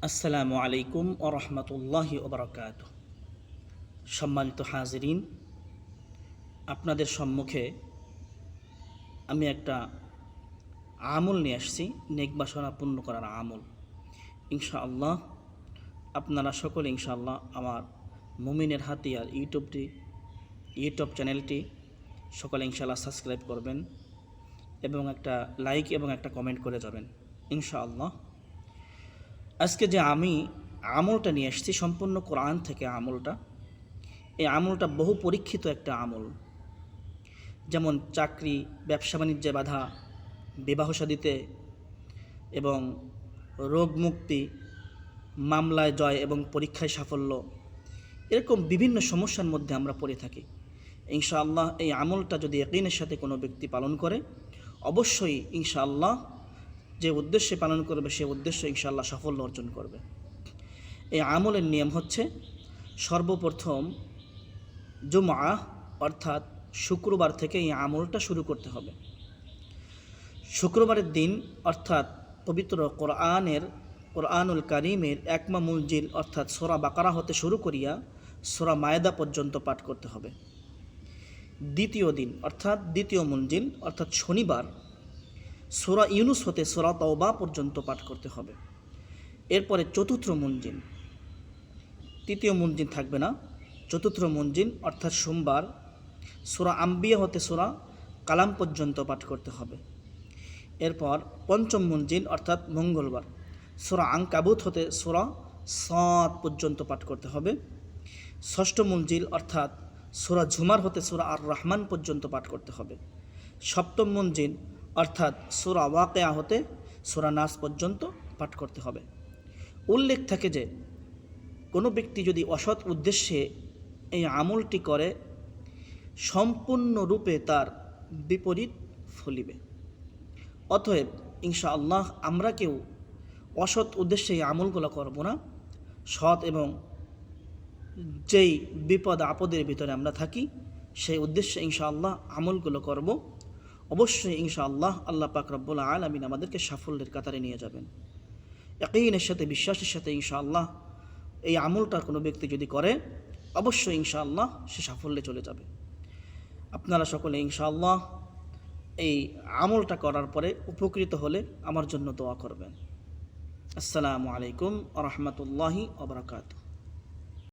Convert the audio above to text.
আসসালামু আলাইকুম ও রহমতুল্লাহি ওবরাকাতুহ। সম্মানিত হাজিরিন, আপনাদের সম্মুখে আমি একটা আমল নিয়ে আসছি, নেক বাসনা পূর্ণ করার আমল। ইনশাআল্লাহ আপনারা সকলে ইনশাআল্লাহ আমার মুমিনের হাতিয়ার ইউটিউব চ্যানেলটি সকলে ইনশাআল্লাহ সাবস্ক্রাইব করবেন এবং একটা লাইক এবং একটা কমেন্ট করে যাবেন ইনশাআল্লাহ। আজকে যে আমি আমলটা নিয়ে এসেছি সম্পূর্ণ কোরআন থেকে আমলটা। এই আমলটা বহু পরীক্ষিত একটা আমল। যেমন চাকরি, ব্যবসা বাণিজ্যে বাধা, বিবাহ শাদীতে এবং রোগ মুক্তি, মামলায় জয় এবং পরীক্ষায় সাফল্য, এরকম বিভিন্ন সমস্যার মধ্যে আমরা পড়ে থাকি। ইনশাআল্লাহ এই আমলটা যদি ইয়াকিনের সাথে কোনো ব্যক্তি পালন করে, অবশ্যই ইনশাআল্লাহ যে উদ্দেশ্যে পালন করবে সে উদ্দেশ্যে ইনশাআল্লাহ সাফল্য অর্জন করবে। এই আমলের নিয়ম হচ্ছে, সর্বপ্রথম জুমআ অর্থাৎ শুক্রবার থেকে এই আমলটা শুরু করতে হবে। শুক্রবারের দিন অর্থাৎ পবিত্র কোরআনুল কারীমের একমা মুনজিল অর্থাৎ সূরা বাকারা হতে শুরু করিয়া সূরা মায়েদা পর্যন্ত পাঠ করতে হবে। দ্বিতীয় দিন অর্থাৎ দ্বিতীয় মুনজিল অর্থাৎ শনিবার সূরা ইউনুস হতে সূরা তাওবা পর্যন্ত পাঠ করতে হবে। এরপরে চতুর্থ মুনজিল, তৃতীয় মুনজিল থাকবে না, চতুর্থ মুনজিল অর্থাৎ সোমবার সূরা আম্বিয়া হতে সূরা কালাম পর্যন্ত পাঠ করতে হবে। এরপর পঞ্চম মুনজিল অর্থাৎ মঙ্গলবার সূরা আনকাবুত হতে সূরা সাদ পর্যন্ত পাঠ করতে হবে। ষষ্ঠ মুনজিল অর্থাৎ সূরা ঝুমার হতে সূরা আর রহমান পর্যন্ত পাঠ করতে হবে। সপ্তম মুনজিল অর্থাৎ সূরা ওয়াকিয়া হতে সূরা নাস পর্যন্ত পাঠ করতে হবে। উল্লেখ থাকে যে কোনো ব্যক্তি যদি অসৎ উদ্দেশ্যে এই আমলটি করে, সম্পূর্ণরূপে তার বিপরীত ফলিবে। অতএব ইনশাআল্লাহ আমরা কেউ অসৎ উদ্দেশ্যে এই আমলগুলো করব না। সৎ এবং যেই বিপদ আপদের ভিতরে আমরা থাকি সেই উদ্দেশ্যে ইনশাআল্লাহ আমলগুলো করব। অবশ্যই ইনশাআল্লাহ আল্লাহ পাক রব্বুল আলামিন আমাদেরকে সাফল্যের কাতারে নিয়ে যাবেন। ইয়াকিনের সাথে, বিশ্বাসের সাথে ইনশাআল্লাহ এই আমলটা কোনো ব্যক্তি যদি করে, অবশ্যই ইনশাআল্লাহ সে সাফল্যে চলে যাবে। আপনারা সকলে ইনশাআল্লাহ এই আমলটা করার পরে উপকৃত হলে আমার জন্য দোয়া করবেন। আসসালামু আলাইকুম ওয়া রাহমাতুল্লাহি ওয়া বারাকাতুহু।